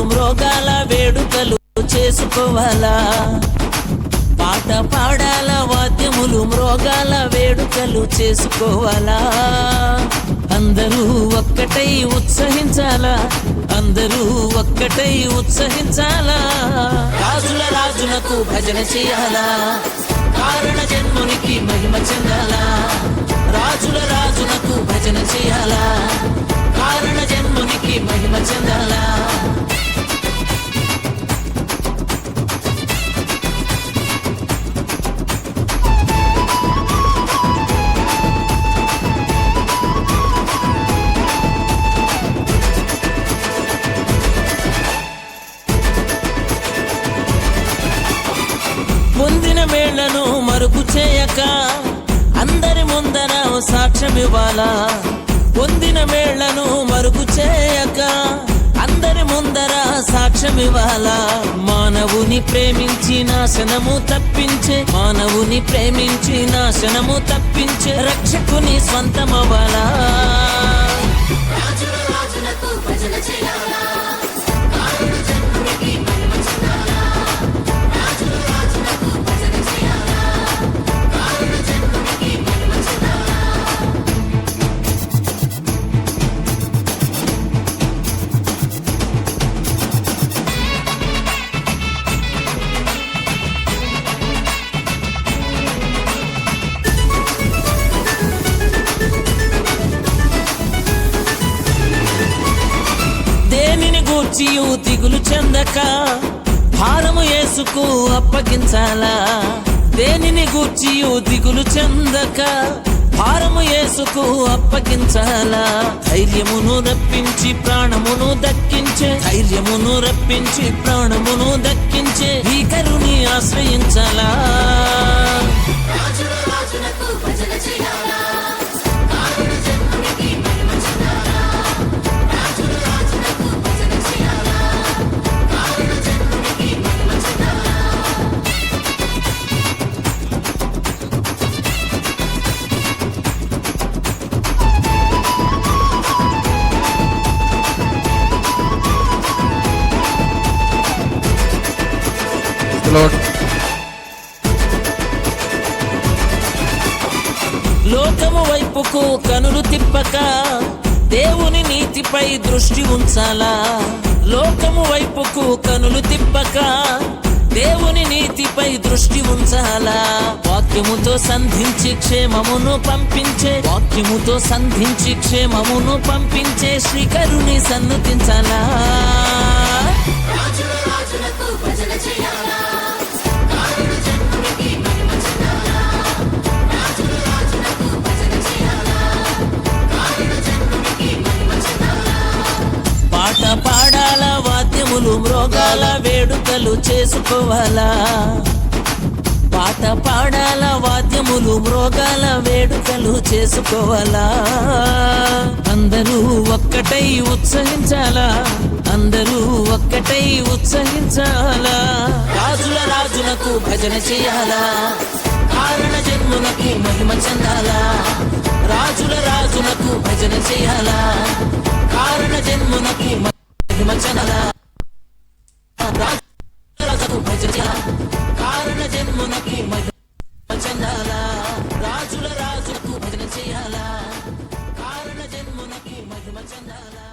మృగాల వేడుకలు చేసుకోవాలా పాట పాడాల వాద్యములు మృగాల వేడుకలు చేసుకోవాలా అందరూ ఒక్కటై ఉత్సహించాలా అందరూ ఒక్కటై ఉత్సహించాలా రాజుల రాజునకు భజన చేయాలా కారణ జన్మునికి మహిమ చెందాలా రాజుల రాజునకు భజన చేయాలా కారణ జన్మునికి మహిమ చెందాలా పొందిన మేళ్లను మరుపు చేయక అందరి ముందర సాక్ష్యమివ్వాలా పొందిన మేళ్లను మరుపు చేయక అందరి ముందర సాక్ష్యమివ్వాలా మానవుని ప్రేమించి నాశనము తప్పించే మానవుని ప్రేమించి నాశనము తప్పించే రక్షకుని స్వంతమవ్వాలా గూర్చియు దిగులు చెందక భారము యేసుకు అప్పగించాలా దేనిని గూర్చియు దిగులు చెందక భారము యేసుకు అప్పగించాలా ధైర్యమును రప్పించి ప్రాణమును దక్కించే ధైర్యమును రప్పించి ప్రాణమును దక్కించే భీకరుని ఆశ్రయించాలా లోకము వైపుకు కనులు తిప్పక దేవుని నీతిపై దృష్టి ఉంచాలా లోకము వైపుకు కనులు తిప్పక దేవుని నీతిపై దృష్టి ఉంచాలా వాక్యముతో సంధించి క్షేమమును పంపించే వాక్యముతో సంధించి క్షేమమును పంపించే శ్రీకరుని సన్నుతించాలా పాట పాడాల వాద్యములు మృగాల వేడుకలు చేసుకోవాలా పాట పాడాల వాద్యములు మృగాల వేడుకలు చేసుకోవాలా అందరూ ఒక్కటై ఉత్సహించాలా అందరూ ఒక్కటై ఉత్సహించాలా రాజుల రాజునకు భజన చేయాలా కారణ జన్మునకు మహిమ చెందాలా రాజుల రాజునకు భజన చేయాలా కారణ జన్మునకు మహిమ చెందాలా రాజులకు భజన చేయాలా కారణ జన్మునకు మహిమ చెందాలా రాజుల రాజులకు భజన చేయాలా కారణ జన్మునకు మహిమ చెందాలా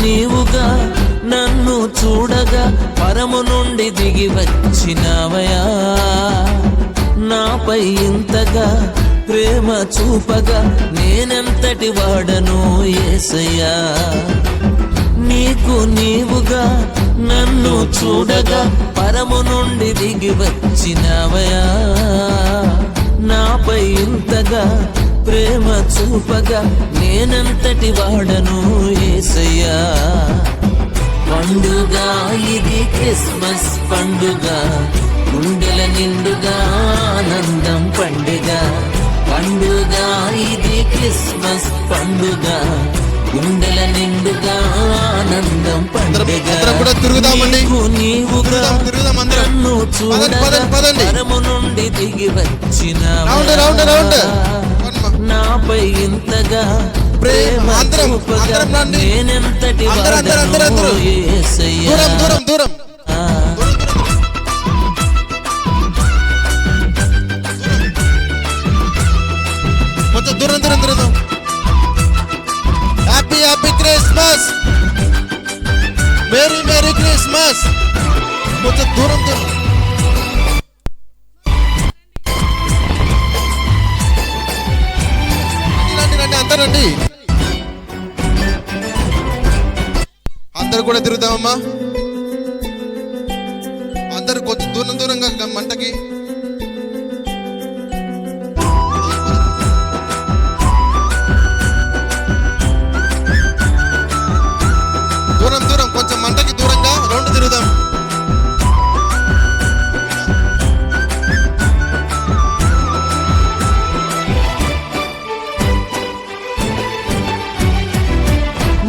నీవుగా నన్ను చూడగా పరము నుండి దిగి వచ్చినవయా నాపై ఇంతగా ప్రేమ చూపగా నేనెంతటి వాడను యేసయ్యా నీకు నీవుగా నన్ను చూడగా పరము నుండి దిగి వచ్చినవయా నాపై ఇంతగా ప్రేమ చూపగా నేనంతటి వాడను యేసయ్యా. పండుగ ఇది క్రిస్మస్ పండుగ, గుండెల నిండుగా ఆనందం పండుగ. పండుగ ఇది క్రిస్మస్ పండుగ, గుండెల నిండుగా ఆనందం పండుగ. నీవుగా నన్ను చూడగా పరము నుండి దిగి వచ్చిన నాపై ఇంతగా ప్రేమ చూపగా నేనెంతటి వాడను యేసయ్యా. దూరం happy happy Christmas, merry merry Christmas. కొంచెం దూరం రండి, అందరండి, అందరు కూడా తిరుగుతామమ్మా. అందరు కొంచెం దూరంగా మంటకి. దూరం కొంచెం మంటకి దూరంగా రౌండ్ తిరుగుదాం.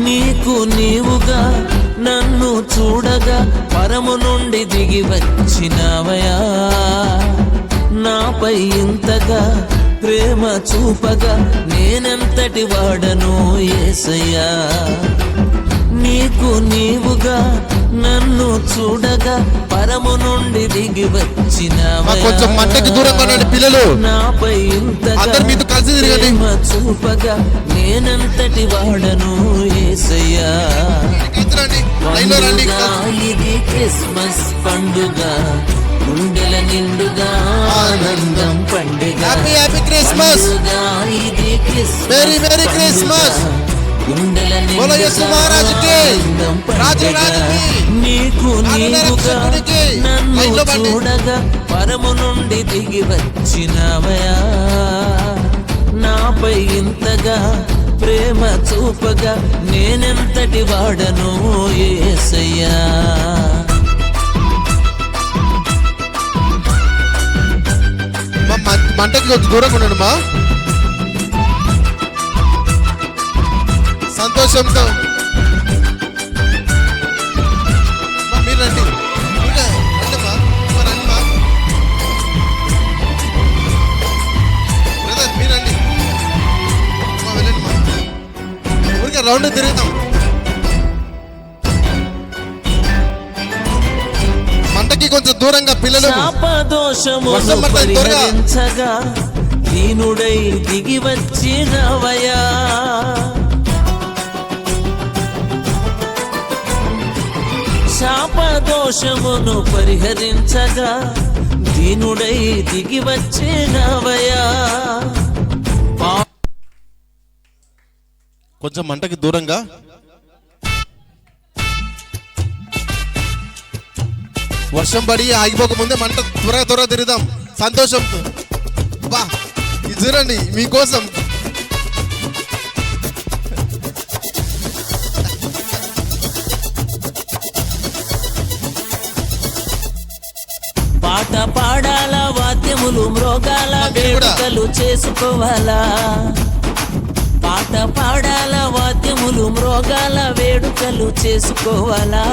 నీకు నీవుగా నన్ను చూడగా పరము నుండి దిగి వచ్చినవయా. నాపై ఇంతగా ప్రేమ చూపగా నేనెంతటి వాడను యేసయ్యా. నీకు నీవుగా నన్ను చూడగా పరము నుండి దిగి వచ్చినవయా. కొంచెం మంటకి దూరంగా పిల్లలు నాపై ఇంతగా ప్రేమ చూపగా నేనెంతటి వాడను యేసయ్యా. ఇది క్రిస్మస్ పండుగ, గుండెల నిండుగా ఆనందం పండుగ. క్రిస్మస్ ఇది మేరీ మేరీ క్రిస్మస్. నీకు నీవుగా నన్ను చూడగా పరము నుండి దిగి వచ్చినవయా. నాపై ఇంతగా ప్రేమ చూపగా నేనెంతటి వాడను యేసయ్యా. మంటకి కొంచెం దూరంగా ఉండండి మా. సంతోషంతో మీరు రండి, రండి మా. బ్రదర్ మీరు రండి, వెళ్ళండి మా. ఊరికే రౌండ్ తిరుగుతాం. మంటకి కొంచెం దూరంగా పిల్లలు. శాపదోషమును పరిహరించగా దీనుడై దిగి వచ్చినవయా. శాపదోషమును పరిహరించగా దీనుడై దిగి వచ్చినవయా. కొంచెం మంటకి దూరంగా. వర్షం పడి ఆగిపోక ముందే మంట త్వరగా తిరుగుదాం సంతోషంతో. బా ఇది చూడండి మీకోసం. పాట పాడాలా, వాద్యములు మ్రోగాల, వేడుకలు చేసుకోవాలా. పాట పాడాలా, వాద్యములు మ్రోగాల, వేడుకలు చేసుకోవాలా.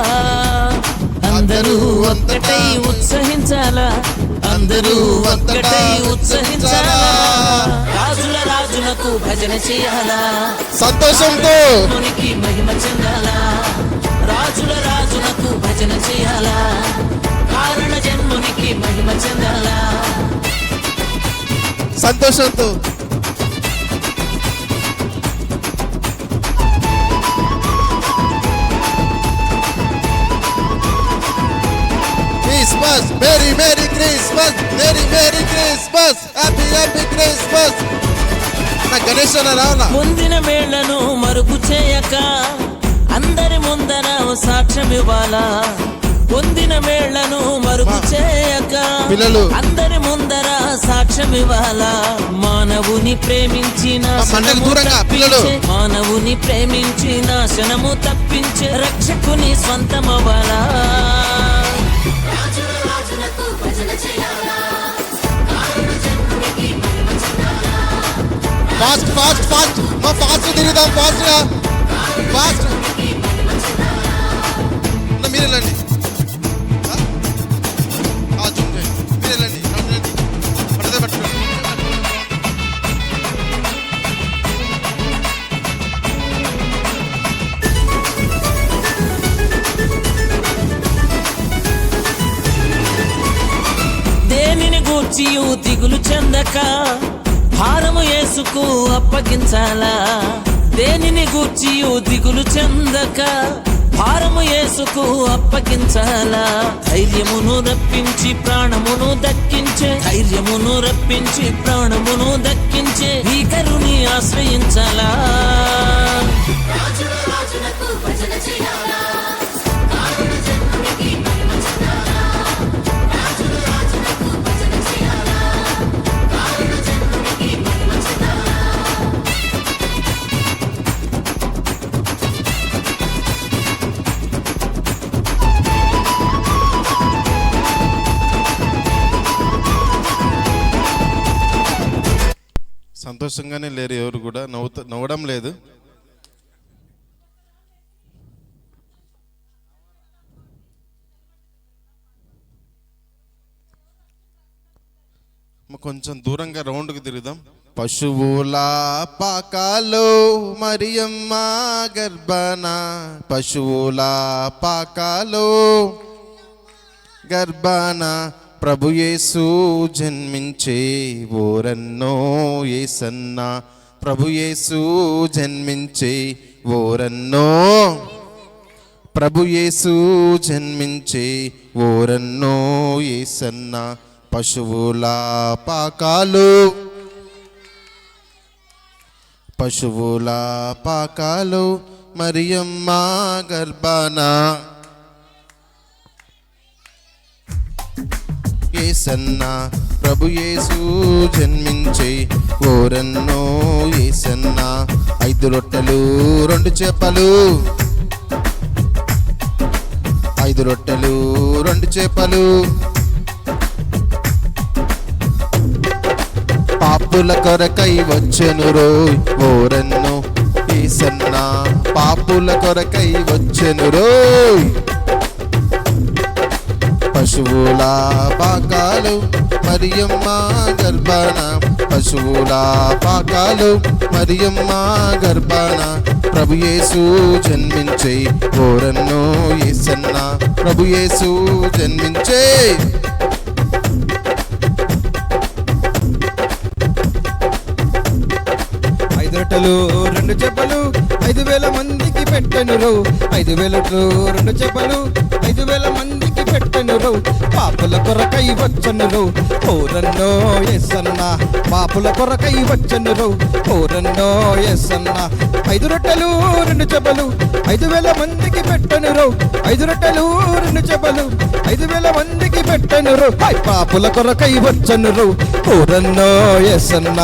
అందరూ ఒక్కటై ఉత్సహించాలా, అందరూ ఒక్కటై ఉత్సహించాలా. రాజుల రాజులకు భజన చేయాలా, సంతోషంతో మునికి మహిమ చెందాలా. రాజుల రాజులకు భజన చేయాలా, కారణ జన్మునికి మహిమ చెందాలా. సంతోషంతో Christmas, merry merry Christmas, merry merry Christmas, happy happy Christmas. నా గణేష్ అన్న రావునా. ముందిన వేళ్లను మరుపు చేయక అందరి ముందర సాక్ష్యం ఇవ్వాలా. పొందిన మేళ్లను మరుగు చేయక పిల్లలు అందరి ముందర సాక్ష్యం ఇవ్వాలా. మానవుని ప్రేమించిన మానవుని ప్రేమించి నాశనము తప్పించే రక్షకుని స్వంతమవ్వాలా. ఫాస్ట్ ఫాస్ట్ ఫాస్ట్ మా ఫాస్ట్ తిరుగుదాం. ఫాస్ట్ గా ఫాస్ట్ మీరు వెళ్ళండి. మీరు వెళ్ళండి పడదే పట్టుకోండి. దేనిని గూర్చి దిగులు చెందక భారము యేసుకు అప్పగించాలా. దేనిని గూర్చి దిగులు చెందక భారము యేసుకు అప్పగించాలా. ధైర్యమును రప్పించి ప్రాణమును దక్కించే ధైర్యమును రప్పించి ప్రాణమును దక్కించే భీకరుని ఆశ్రయించాలా. సంతోషంగానే లేరు, ఎవరు కూడా నవ్వడం లేదు. కొంచెం దూరంగా రౌండ్కి తిరుగుదాం. పశువుల పాకాలో మరియమ్మ గర్భన, పశువుల పాకాలో గర్భన ప్రభు యేసు జన్మించే ఓరన్నో యేసన్న. ప్రభు యేసు జన్మించే ఓరన్నో, ప్రభు యేసు జన్మించే ఓరన్నో యేసన్న. పశువుల పాకాలు, పశువుల పాకాలు మరియమ్మ గర్భన యేసన్న. ప్రభు యేసు జన్మించే ఓరన్నో యేసన్న. 5 రొట్టెలు 2 చేపలు, 5 రొట్టెలు 2 చేపలు పాపుల కొరకై వచ్చెను రోయ్ ఓరన్నో యేసన్న. పాపుల కొరకై వచ్చెను రోయ్. పశువుల పాకాలు మరియమ్మ గర్భన, పశువుల పాకాలు మరియమ్మ గర్భన. ప్రభు యేసు జన్మించే ఓరన్నో యేసన్న. ప్రభు యేసు జన్మించే. రొట్టెలు 2 చేపలు 5,000 మందికి పెట్టెను రో. 5,000 2 చేపలు 5,000 మందికి పెట్టెను రో. పాపుల కొరకై వచ్చెను రో ఓరన్నో యేసన్న. పాపుల కొరకై వచ్చెను రో ఓరన్నో యేసన్న. 5 రొట్టెలు 2 చేపలు 5,000 మందికి పెట్టెను రో. 5 రొట్టెలు 2 చేపలు 5,000 మందికి పెట్టెను రో. పాపుల కొరకై వచ్చెను రో ఓరన్నో యేసన్న.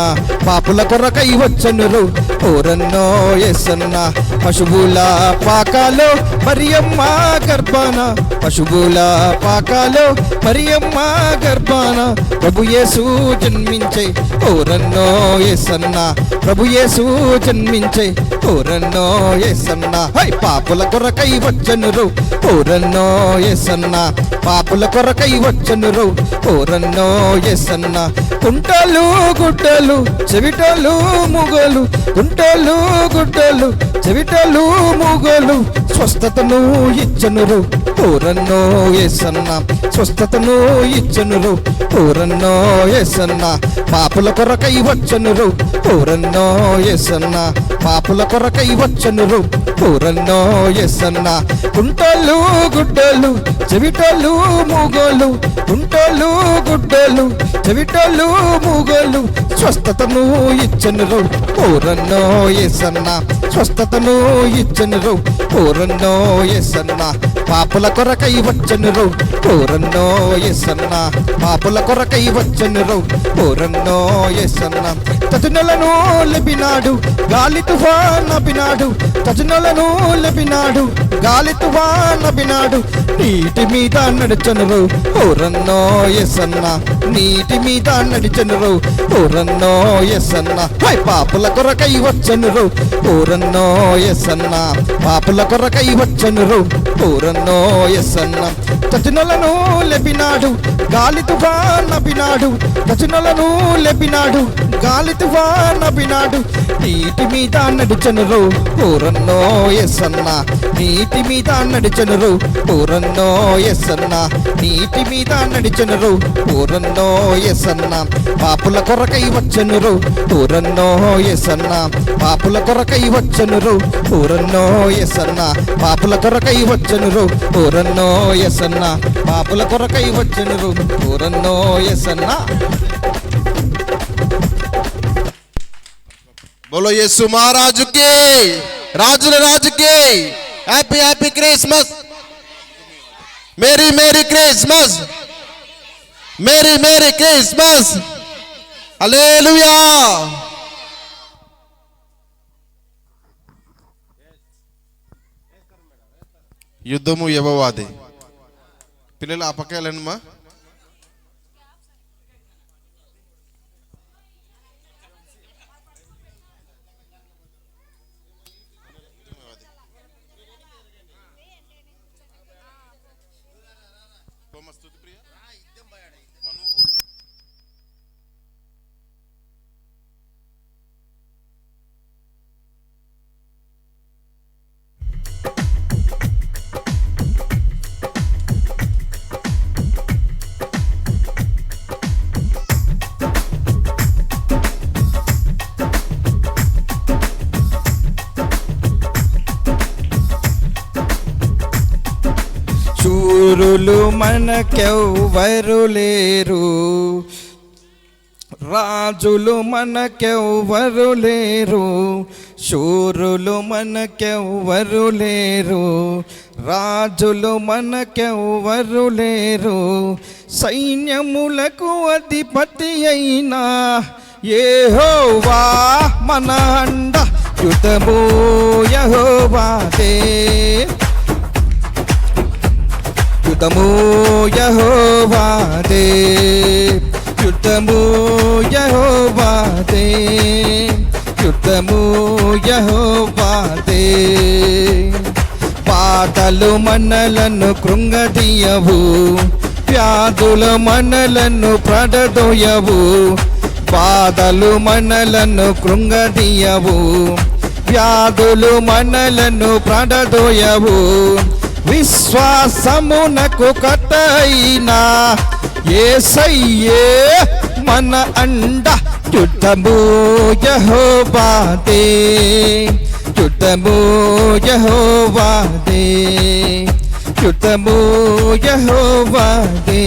పాపుల కొరకై వచ్చెను రో ఓరన్నో యేసన్న. పశువుల పాకాలో మరియమ్మ గర్భన, పశువుల పాకాలో మరియమ్మ గర్భన. ప్రభు యేసు జన్మించే ఓరన్నో యేసన్న. ప్రభు యేసు జన్మించే ఓరన్నో యేసన్న. పాపుల కొరకై వచ్చెను రో ఓరన్నో యేసన్న. పాపుల కొరకై వచ్చెను రో ఓరన్నో యేసన్న. కుంటలు గుడ్డలు చెవిటలు మూగలు, కుంటలు గుడ్డలు చెవిటలు మూగలు స్వస్థతను ఇచ్చెను రో ఓరన్నో యేసన్న. స్వస్థతను ఇచ్చెను రో ఓరన్నో యేసన్న. పాపుల కొరకై వచ్చెను రో ఓరన్నో యేసన్న. పాపుల కొరకై వచ్చెను రో ఓరన్నో యేసన్న. కుంటలు గుడ్డలు చెవిటలు మూగలు, కుంటలు గుడ్డలు చెవిటలు మూగలు స్వస్థతను ఇచ్చెను రో ఓరన్నో యేసన్న. స్వస్థతను ఇచ్చెను రో ఓరన్నో యేసన్న. పాపుల కొరకై వచ్చెను రో ఓరన్నో ఎసన్న పాపుల కొరకై వచ్చెను రో ఓరన్నో ఎసన్న తజనులను లెపినాడు గాలి తుఫాన్ అపినాడు తజనులను లెపినాడు గాలి తుఫాన్ అపినాడు నీటి మీద నడిచెను రో ఓరన్నో ఎసన్న నీటి మీద నడిచెను రో ఓరన్నో ఎసన్న పాపుల కొరకై వచ్చెను రో ఓరన్నో ఎసన్న పాపుల కొరకై వచ్చెను రో ఓరన్నో ఎసన్న తజనులను లెపినాడు గాలి తుఫాన్ అపినాడు తజనులను లెపినాడు గాలి తుఫాన్ అపినాడు నీటి మీద నడిచెను రో ఓరన్నో ఎసన్న నీటి మీద నడిచెను రో ఓరన్నో ఎసన్న నీటి మీద నడిచెను రో ఓరన్నో ఎసన్న పాపుల కొరకై వచ్చెను రో ఓరన్నో ఎసన్న పాపుల కొరకై వచ్చెను రో ఓరన్నో ఎసన్న పాపుల కొరకై వచ్చెను రో ఓరన్నో ఎసన్న పాపుల కొరకై వచ్చెను రో ఓరన్నో ఎసన్న बोलो यीशु महाराज के राजुల రాజుకి happy happy Christmas merry merry Christmas merry merry Christmas హల్లెలూయా యుద్ధము యెహోవాదే పిల్లలు ఆ పక్క వెళ్ళండి మా శూరులు మనకెవ్వరు లేరు రాజులు మనకెవ్వరు లేరు శూరులు మనకెవ్వరు లేరు రాజులు మనకెవ్వరు లేరు సైన్యములకు అధిపతి అయినా యెహోవా మన అండ యుద్ధము యెహోవాదే యుద్ధము యెహోవాదే యుద్ధము యెహోవాదే యుద్ధము యెహోవాదే బాధలు మనలను కృంగదీయవు వ్యాధుల మనలను ప్రడదోయవు బాధలు మనలను కృంగదీయవు వ్యాధులు మనలను ప్రడదోయవు విశ్వాసమునకు కట్టయినా యేసయ్యే మన అండ యుద్ధము యెహోవాదే యుద్ధము యెహోవాదే యుద్ధము యెహోవాదే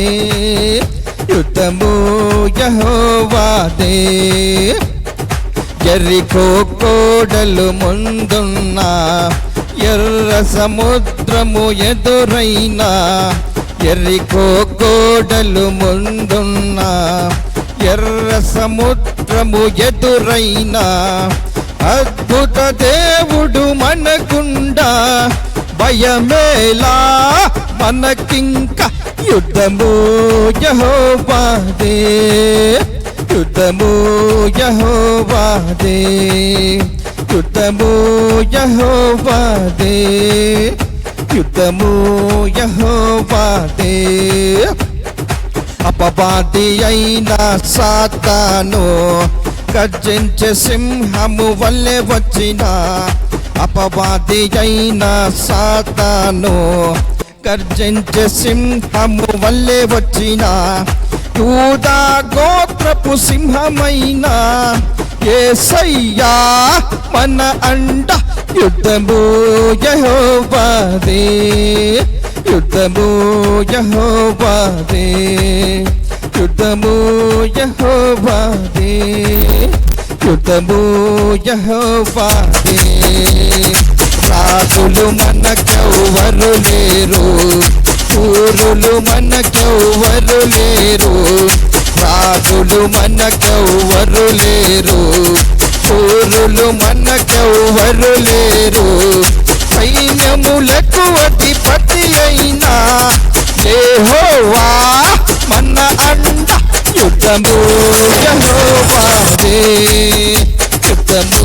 యుద్ధము యెహోవాదే యెరికో కోడలు ముందున్నా ఎర్ర సముద్రము ఎదురైనా యెరికో కోడలు ముందున్నా ఎర్ర సముద్రము ఎదురైనా అద్భుత దేవుడు మనకుండా భయమేలా మనకింక యుద్ధము యెహోవాదే యుద్ధము యెహోవాదే యుద్ధము యెహోవాదే యుద్ధము యెహోవాదే అపవాది అయిన సాతాను గర్జించే సింహము వల్లే వచ్చిన అపవాది అయిన సాతాను గర్జించే సింహము వల్లే వచ్చిన యూదా గోత్రపు సింహమైన యేసయ్యా మన అండ యుద్ధము యెహోవాదే యుద్ధము యెహోవాదే యుద్ధము యెహోవాదే యుద్ధము యెహోవాదే రాజులు మనకెవ్వరు లేరు శూరులు మనకెవ్వరు లేరు, రాజులు మనకెవ్వరు లేరు, శూరులు మనకెవ్వరు లేరు. సైన్యములకు అధిపతి అయినా యెహోవా మన అండ. యుద్ధము యెహోవాదే, యుద్ధము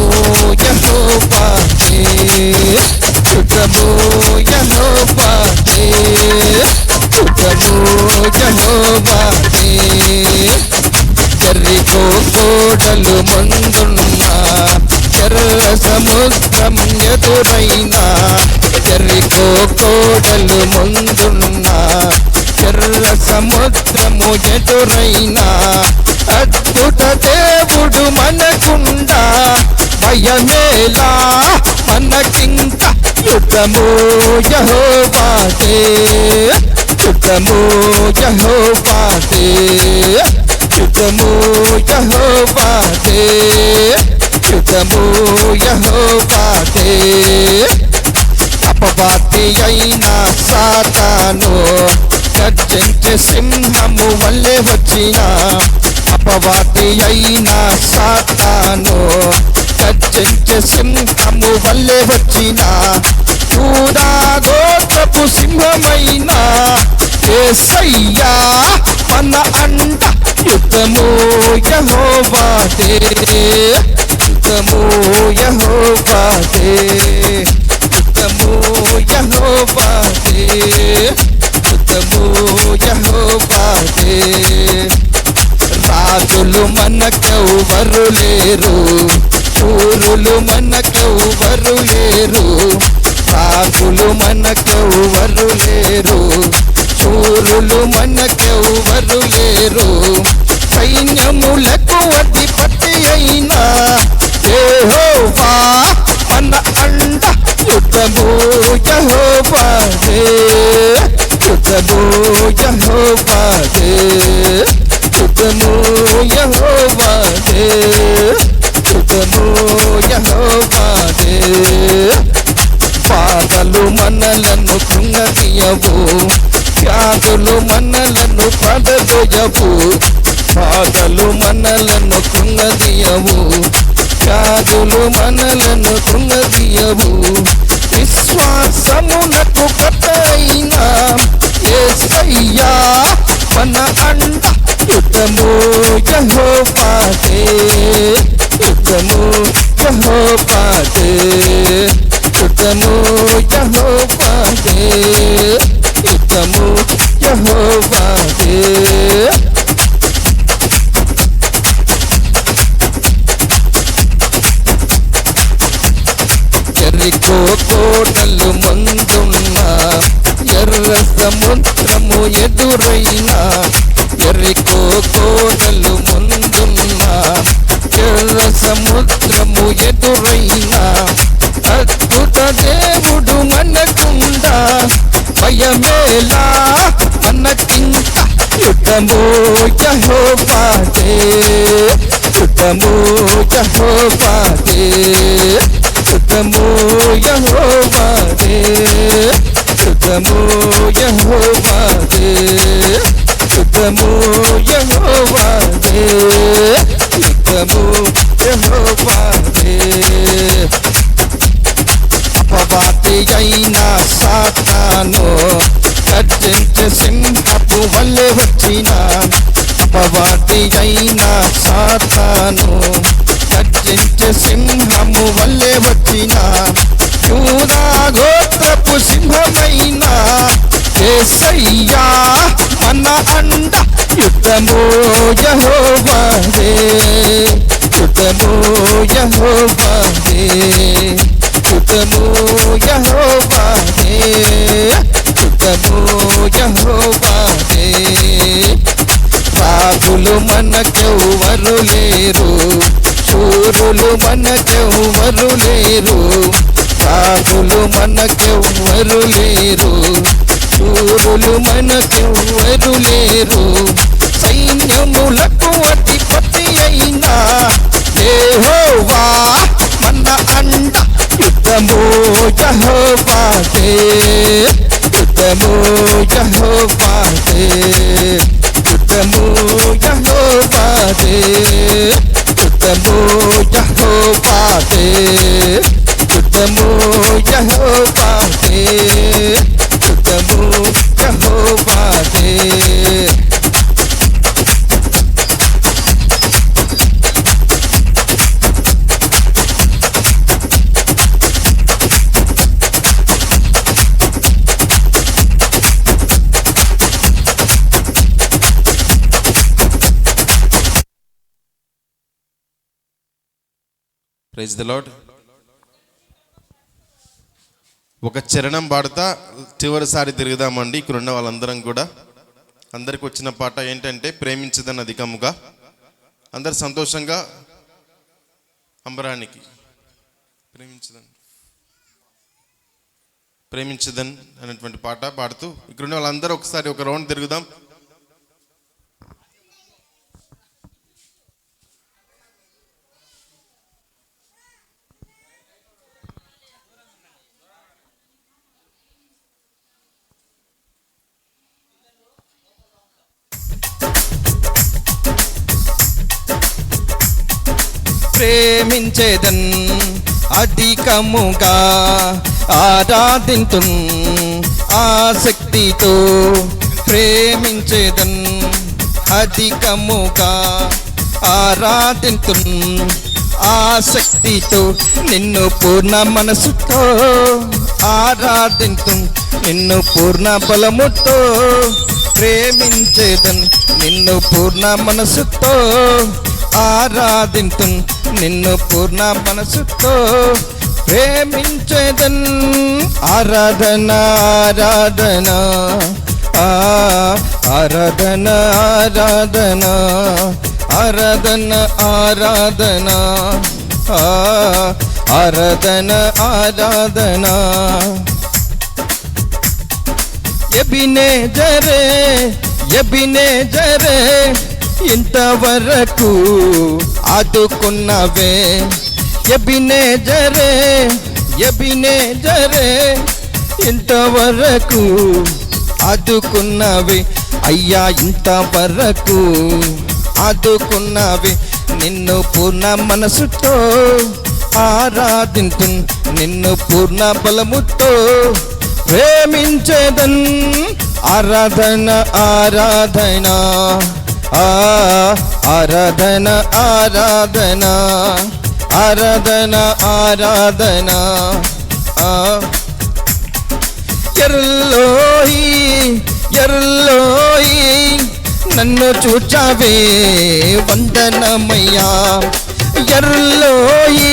యెహోవాదే, యుద్ధము యెహోవాదే, యుద్ధము యెహోవాదే. ఎర్రికో కోడలు ముందున్నా, ఎర్ర సముద్రం ఎదురైనా, ఎర్రికో కోడలు ముందున్నా, ఎర్ర సముద్రము ఎదురైనా, అద్భుత దేవుడు మనకుండా భయమేలా మనకింక. యుద్ధము యెహోవాదే, యుద్ధము యెహోవాదే, యుద్ధము యెహోవాదే, యుద్ధము యెహోవాదే. అపవాది అయిన సాతాను గర్జించే సింహము వల్లే వచ్చిన, అపవాది అయిన సాతాను గర్జించే సింహము వల్లే వచ్చిన, యూదా గోత్రపు సింహమైన యేసయ్యా మన అండ. యుద్ధము యెహోవాదే, యుద్ధము యెహోవాదే, యుద్ధము యెహోవాదే, యుద్ధము యెహోవాదే. రాజులు మనకెవ్వరు లేరు, శూరులు మనకెవ్వరు లేరు, రాజులు మనకెవ్వరు లేరు, శూరులు మనకెవ్వరు లేరు. సైన్యములకు అధిపతి అయినా యెహోవా మన అండ. యుద్ధము యెహోవాదే, యుద్ధము యెహోవాదే, యుద్ధము యెహోవాదే, యుద్ధము యెహోవాదే. బాధలు మనలను కృంగతీయవు, వ్యాధులు మనలను పడదోయవు, బాధలు మనలను కృంగతీయవు, వ్యాధులు మనలను కృంగతీయవు. విశ్వాసమునకు కర్తయైన యేసయ్యా మన అండ. యుద్ధము యెహోవాదే, యుద్ధము యెహోవాదే, యుద్ధము యెహోవాదే, యుద్ధము యెహోవాదే. ఎర్రికో కోటలు ముందున్నా, ఎర్ర సముద్రము ఎదురైనా, ఎర్రికో కోటలు ముందున్నా, ఎర్ర సముద్రము ఎదురైనా, అద్భుత దేవుడు మనకుండా భయమేలా మనకింక. యుద్ధము యెహోవాదే, యుద్ధము యెహోవాదే, యుద్ధము యెహోవాదే, యుద్ధము యెహోవాదే, యుద్ధము యెహోవాదే, యుద్ధము యెహోవాదే. అపవాది అయిన సాతాను గర్జించే సింహపు వల్లే వచ్చిన, అపవాది అయిన సాతాను గర్జించే సింహము వల్లే వచ్చిన, యూదా గోత్రపు సింహమైన యేసయ్యా మన అండ. యుద్ధము యెహోవాదే, యుద్ధము యెహోవాదే, యుద్ధము యెహోవాదే, యుద్ధము యెహోవాదే. రాజులు మనకెవ్వరు లేరు, శూరులు మనకెవ్వరు లేరు, రాజులు మనకెవ్వరు లేరు, శూరులు మనకెవ్వరు లేరు. సైన్యములకు అధిపతి అయినా యెహోవా మన అండ. యుద్ధము యెహోవాదే, యుద్ధము యెహోవాదే యుద్ధము యెహోవాదే యుద్ధము యెహోవాదే యుద్ధము యెహోవాదే యుద్ధము యెహోవాదే ప్రైజ్ ది లార్డ్. ఒక చరణం పాడుతా చివరిసారి తిరుగుదామండి. ఇక్కడ ఉన్న వాళ్ళందరం కూడా. అందరికి వచ్చిన పాట ఏంటంటే ప్రేమించదని అధికముగా. అందరు సంతోషంగా అంబరానికి ప్రేమించదన్ అనేటువంటి పాట పాడుతూ ఇక్కడ ఉన్న వాళ్ళందరూ ఒకసారి ఒక రౌండ్ తిరుగుదాం. ప్రేమించేదన్ అధికముగా ఆరాధింతున్ ఆసక్తితో ప్రేమించేదన్ అధికముగా ఆరాధింతున్ ఆసక్తితో నిన్ను పూర్ణ మనసుతో ఆరాధింతున్ నిన్ను పూర్ణ బలముతో ప్రేమించేదన్ నిన్ను పూర్ణ మనసుతో ఆరాధింతున్ నిన్ను పూర్ణ మనసుతో ప్రేమించేదన్ ఆరాధన ఆరాధన ఆరాధన ఆరాధన ఆరాధన ఆరాధన ఆరాధన ఆరాధన ఎబినేజరే ఎబినేజరే ఇంతవరకు ఆదుకున్నవే ఎబినేజరే ఎబినేజరే ఇంతవరకు ఆదుకున్నవే అయ్యా ఇంతవరకు ఆదుకున్నవే నిన్ను పూర్ణ మనసుతో ఆరాధింతున్ నిన్ను పూర్ణ బలముతో ప్రేమించేదన్ ఆరాధన ఆరాధన ఆరాధన ఆరాధన ఆరాధన ఆరాధన ఎర్లోయి ఎర్లోయి నన్ను చూచావే వందనమయ్యా ఎర్లోయి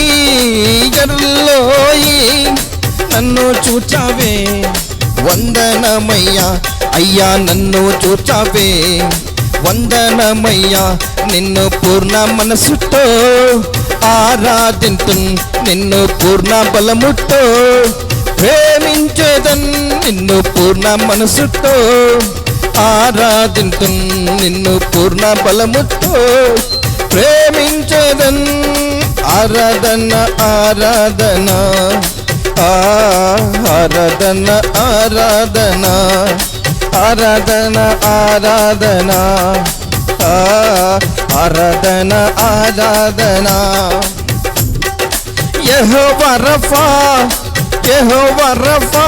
ఎర్లోయి నన్ను చూచావే వందనమయ్యా అయ్యా నన్ను చూచావే వందనమయ్యా నిన్ను పూర్ణ మనసుతో ఆరాధింతున్ నిన్ను పూర్ణ బలముతో ప్రేమించేదన్ నిన్ను పూర్ణ మనసుతో ఆరాధింతున్ నిన్ను పూర్ణ బలముతో ప్రేమించేదన్ ఆరాధన ఆరాధన ఆరాధన ఆరాధన ఆరాధన ఆరాధన ఆరాధన ఆరాధన యెహోవా రఫా యెహోవా రఫా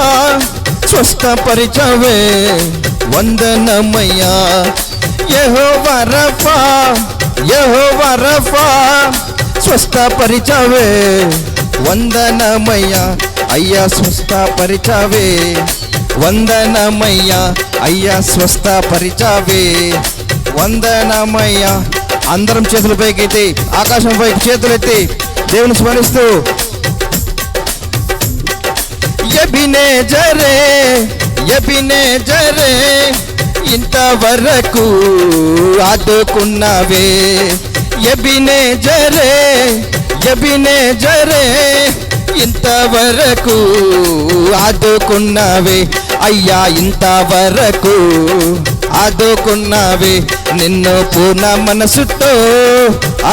స్వస్థపరిచవే వందనమయ్యా యెహోవా రఫా యెహోవా రఫా స్వస్థపరిచవే వందనమయ్యా అయ్యా స్వస్థపరిచవే వందనమయ్యా అయ్యా స్వస్థపరిచవే వందనమయ్యా అందరం చేతుల పైకెత్తి ఆకాశం పైకి చేతులెత్తి దేవుని స్మరిస్తూ ఎబినేజరే ఎబినేజరే ఇంతవరకు ఆదుకున్నవే ఎబినేజరే ఎబినేజరే ఇంతవరకు ఆదుకున్నవే అయ్యా ఇంతవరకు ఆదుకున్నవే నిన్ను పూర్ణ మనసుతో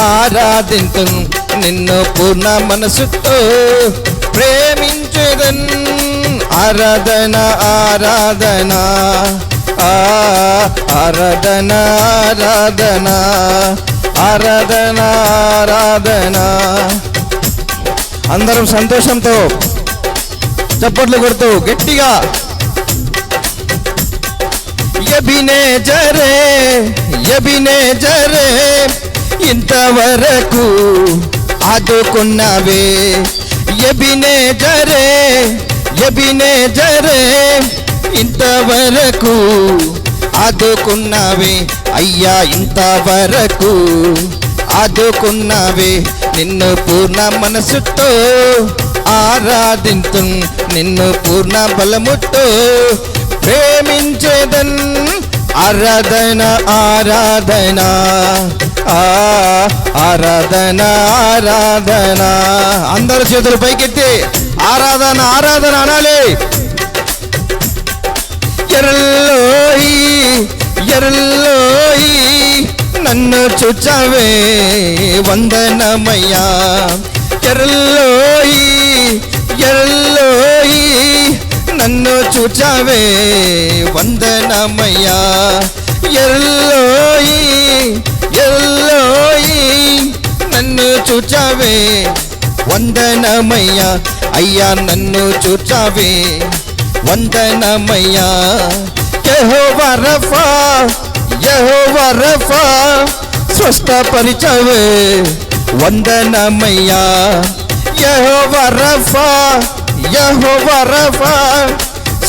ఆరాధింతున్ నిన్ను పూర్ణ మనసుతో ప్రేమించేదన్ ఆరాధన ఆరాధన ఆరాధన ఆరాధన ఆరాధన ఆరాధన. అందరం సంతోషంతో చప్పట్లు కొడుతూ గట్టిగా ఎబినేజరే ఎబినేజరే ఇంతవరకు ఆదుకున్నావే. ఎబినేజరే ఎబినేజరే ఇంతవరకు ఆదుకున్నావే అయ్యా, ఇంతవరకు ఆదుకున్నావే. నిన్ను పూర్ణ మనసుతో ఆరాధింతు, నిన్ను పూర్ణ బలముతో ప్రేమించేదన్. ఆరాధన ఆరాధన ఆరాధన ఆరాధన. అందరు చేతులు పైకెత్తి ఆరాధన ఆరాధన అనాలి. ఎర్రలోయి ఎర్రలోయి నన్ను చూచావే వందనమయ్యా. ఎర్రలోయి ఎర్రలోయి నన్ను చూచావే వందనమయ్యా. ఎర్రలోయి ఎర్రలోయి నన్ను చూచావే వందనమయ్యా అయ్యా, నన్ను చూచావే వందనమయ్యా. యెహోవా రఫా యెహోవా రఫా స్వస్థపరిచావే వందనమయ్యా. యెహోవా రఫా యెహోవా రఫా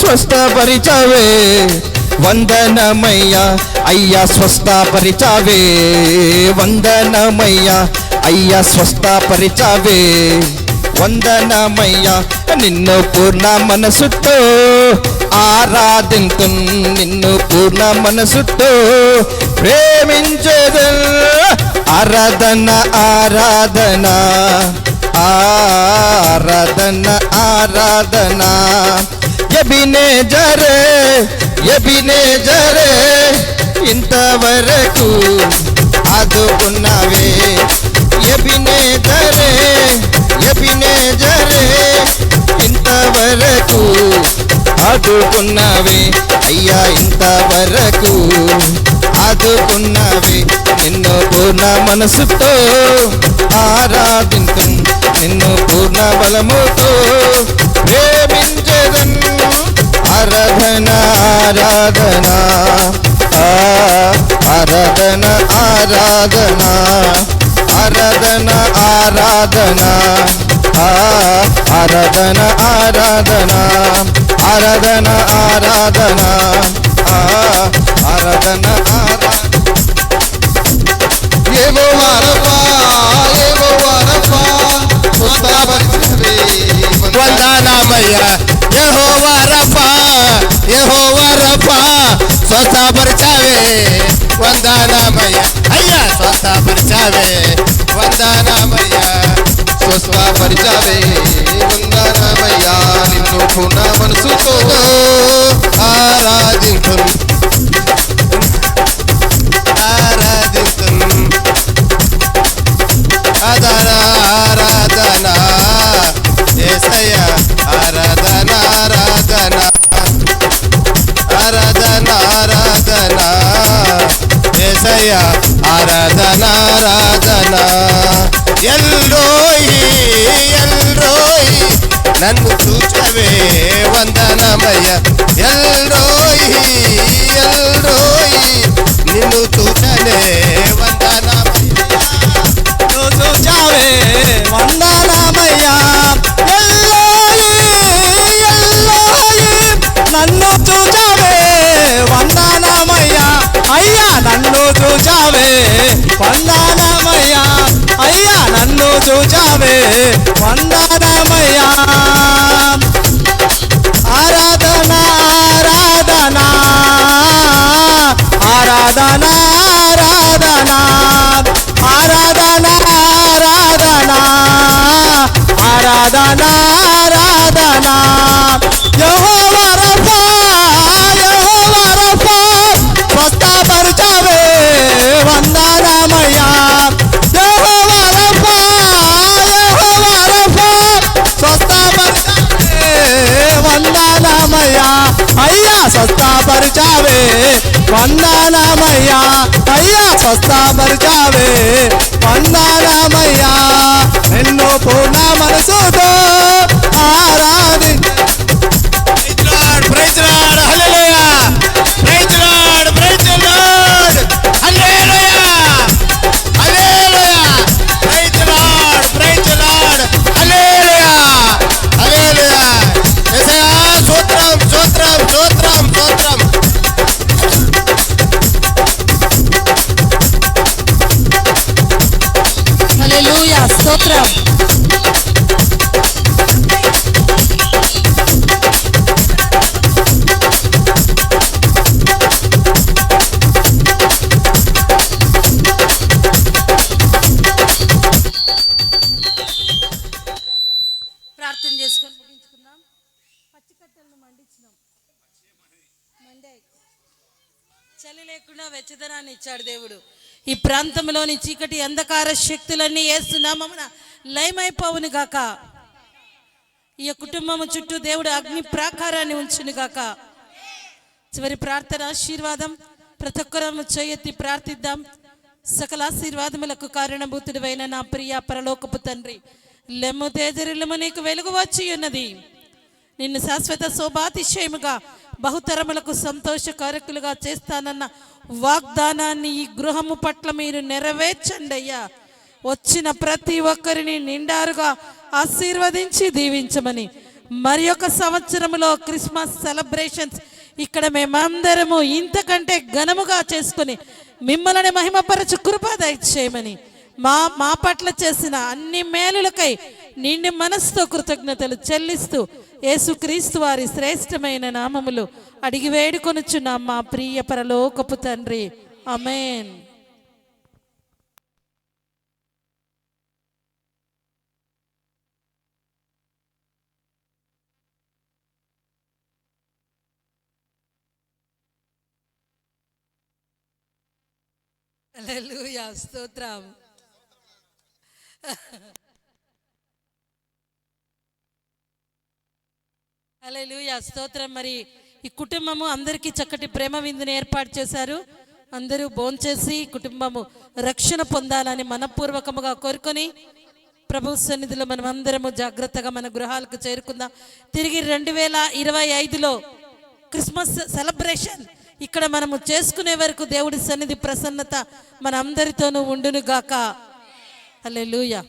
స్వస్థపరిచావే వందనమయ్యా అయ్యా, స్వస్థపరిచావే వందనమయ్యా అయ్యా, స్వస్థపరిచావే వందనమయ్యా. నిన్ను పూర్ణ మనసుతో ఆరాధింతు, నిన్ను పూర్ణ మనసుతో ప్రేమించేదన్. ఆరాధన ఆరాధన ఆరాధన ఆరాధన. ఎబినేజరే ఎబినేజరే ఇంతవరకు ఆదుకున్నావే. ఎబినేజరే ఎబినేజరే ఇంతవరకు ఆదుకున్నావే అయ్యా, ఇంతవరకు ఆదుకున్నావే. నిన్ను పూర్ణ మనసుతో ఆరాధింతు, నిన్ను పూర్ణ బలముతో ప్రేమించెదన్. ఆరాధన ఆరాధన ఆరాధన ఆరాధన ఆరాధన ఆరాధన ఆరాధన ఆరాధన ఆరాధన ఆరాధన ఆరాధన ఆరాధన. యెహోవా రఫా యెహోవా రఫా స్వస్థపరిచావే వందనమయ్యా. యెహోవా రఫా యెహోవా రఫా స్వస్థపరిచావే వందనమయ్యా అయ్యా, స్వస్థపరిచావే వందనమయ్యా, స్వస్థపరిచావే వందనమయ్యా. నిన్ను పూర్ణ మనసుతో ఆరాధింతు ఆరాధింతు. ఆరాధన ఆరాధన యేసయ్యా, ఆరాధన ఆరాధన ఆరాధన ఆరాధన యేసయ్యా, ఆరాధన ఆరాధన. ఎల్రోయి ఎల్రోయి నన్ను చూచవే వందనమయ్యా. ఎల్రోయి ఎల్రోయి నిన్ను చూచనే వందనమయ్యా. చూచావే వందనమయ్యా. ఎల్రోయి ఎల్రోయి నన్ను చూచావే వందనమయ్యా అయ్యా, నన్ను చూచావే వందనమయ్యా అయ్యా, నన్ను చూచావే వందనమయ్యా. ఆరాధన ఆరాధన ఆరాధన ఆరాధన ఆరాధన ఆరాధన ఆరాధన ఆరాధన. యెహోవా రఫా యెహోవా రఫా స్వస్థపరిచావే వందనమయ్యా. యెహోవా రఫా యెహోవా రఫా స్వస్థపరిచావే వందనమయ్యా. అయ్యా స్వస్థపరిచావే వందనమయ్యా, అయ్యా స్వస్థపరిచావే వందనమయ్యా, ఎన్నో పూర్ణ మనసుతో ఆరాధి. ప్రైజ్ లార్డ్, హల్లెలూయా, ప్రైజ్ లార్డ్, ప్రైజ్ లార్డ్, హల్లెలూయా, హల్లెలూయా, ప్రైజ్ లార్డ్, ప్రైజ్ లార్డ్, హల్లెలూయా, హల్లెలూయా. యేసయ్యా స్తోత్రం, స్తోత్రం, స్తోత్రం, స్తోత్రం. హల్లెలూయా, స్తోత్రం. ప్రార్థన చేసుకొని ముగించుకుందాం. పచ్చికట్టెలను మండించినాం, చలి లేకుండా వెచ్చదనాన్ని ఇచ్చాడు దేవుడు. ఈ ప్రాంతంలోని చీకటి అంధకార శక్తులన్నీ యేసు నామమున లయమైపోవును గాక. ఈ కుటుంబము చుట్టూ దేవుడు అగ్ని ప్రాకారాన్ని ఉంచును గాక. చివరి ప్రార్థన ఆశీర్వాదం. ప్రతి ఒక్కరము చేయెత్తి ప్రార్థిద్దాం. సకల ఆశీర్వాదములకు కారణభూతుడివైన నా ప్రియ పరలోకపు తండ్రి, లెమ్ము తేజరిల్లము నీకు వెలుగు వచ్చి ఉన్నది. నిన్ను శాశ్వత శోభాతిశయముగా బహుతరములకు సంతోషకారకులుగా చేస్తానన్న వాగ్దానాన్ని ఈ గృహము పట్ల మీరు నెరవేర్చండి అయ్యా. వచ్చిన ప్రతి ఒక్కరిని నిండారుగా ఆశీర్వదించి దీవించమని, మరి ఒక సంవత్సరములో క్రిస్మస్ సెలబ్రేషన్స్ ఇక్కడ మేమందరము ఇంతకంటే ఘనముగా చేసుకుని మిమ్మల్ని మహిమపరచు కృప దయచేయమని, మా పట్ల చేసిన అన్ని మేలులకై నిండి మనసుతో కృతజ్ఞతలు చెల్లిస్తూ యేసుక్రీస్తు వారి శ్రేష్టమైన నామములు అడిగి వేడుకొనుచున్నాం మా ప్రియ పరలోకపు తండ్రి. ఆమేన్. హల్లెలూయా, స్తోత్రం. హల్లెలూయా, స్తోత్రం. మరి ఈ కుటుంబము అందరికీ చక్కటి ప్రేమ విందుని ఏర్పాటు చేశారు. అందరూ భోంచేసి కుటుంబము రక్షణ పొందాలని మనపూర్వకముగా కోరుకొని ప్రభు సన్నిధిలో మనం అందరము జాగ్రత్తగా మన గృహాలకు చేరుకుందాం. తిరిగి 2025లో క్రిస్మస్ సెలబ్రేషన్ ఇక్కడ మనము చేసుకునే వరకు దేవుడి సన్నిధి ప్రసన్నత మన అందరితోనూ ఉండును గాక. హల్లెలూయా.